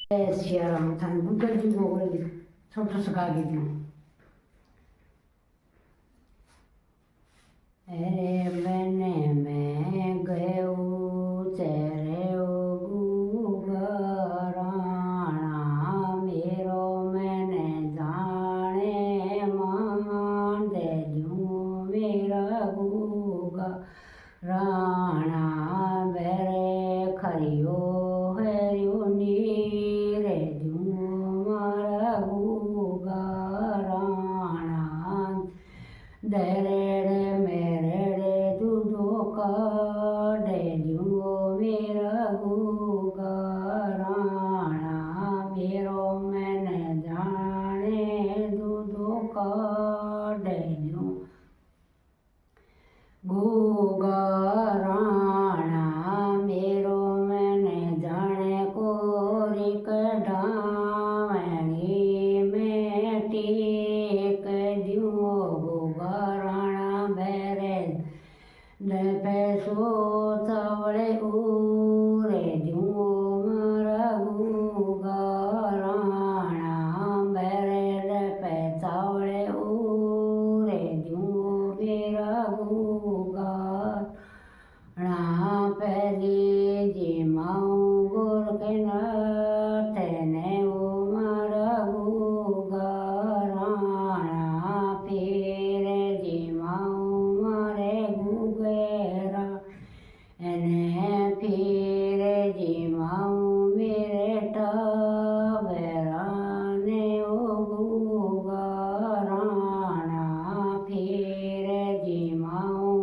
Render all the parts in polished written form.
시야랑 단 묶어주고 그래 속도서 가기도 에레 메네 메 게우 제레우 구가라나 미로 메네 자네 만데 주미라 구가 રાણા બેરે ખરિયો હેર્યો નીરે મારા ગુગા રાણા દરેડે મેરેડે દૂધો કાઢે મેરા ગુગા રાણા મેરો મેને જાણે દૂધો કાઢે ગુગરાણા મેરો મને જાણે કોરી કઢાવણી મેટી કદ્યું ગુગરાણા બેરે પેસો તવળે ઉરે દું મારા ગુગરાણા બેરે પે તવળે ઉરે દું મેરા ના પેલી જીમાઉં ગુર કે તેને મારા ગુગરાણા ફેરે જીમાઉં મારે ગુગેરા એને ફેરે જીમાઉં મેરે ટવેરાને ગુગરાણા ફેરે જીમાઉં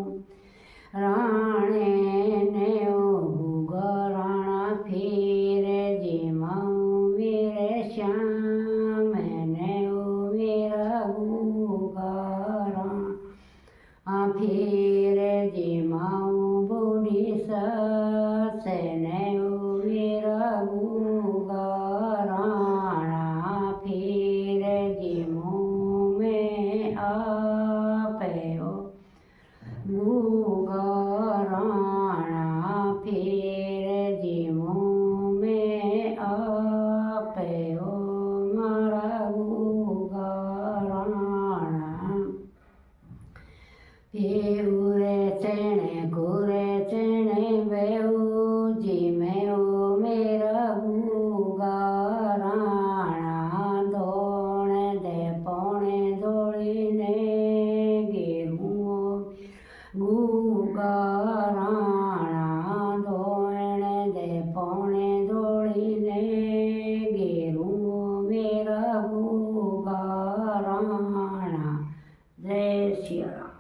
રાણે ને ગુગરાણા ફેરે જીમાઉં વીરે શ્યામ ને વીરા ગુગરાણા ફેરે જીમાઉં બુડી સસે ને વીરા ગુગરાણા ફેરે જીમું મેં આપ્યો ગુગરાણા ફેરે જીમું મેં આપ્યો મારા ગુગરાણા ફેરે ચેણે ઘુરે ચેણે બેઉ જીમેઓ મેરા ગુગરાણા દોણે દે પોણે દોડીને ગેરું ગુગરાણા દોણે દે પોણે દોડીને ગેરું મેરા ગુગરાણા જય સિયારામ.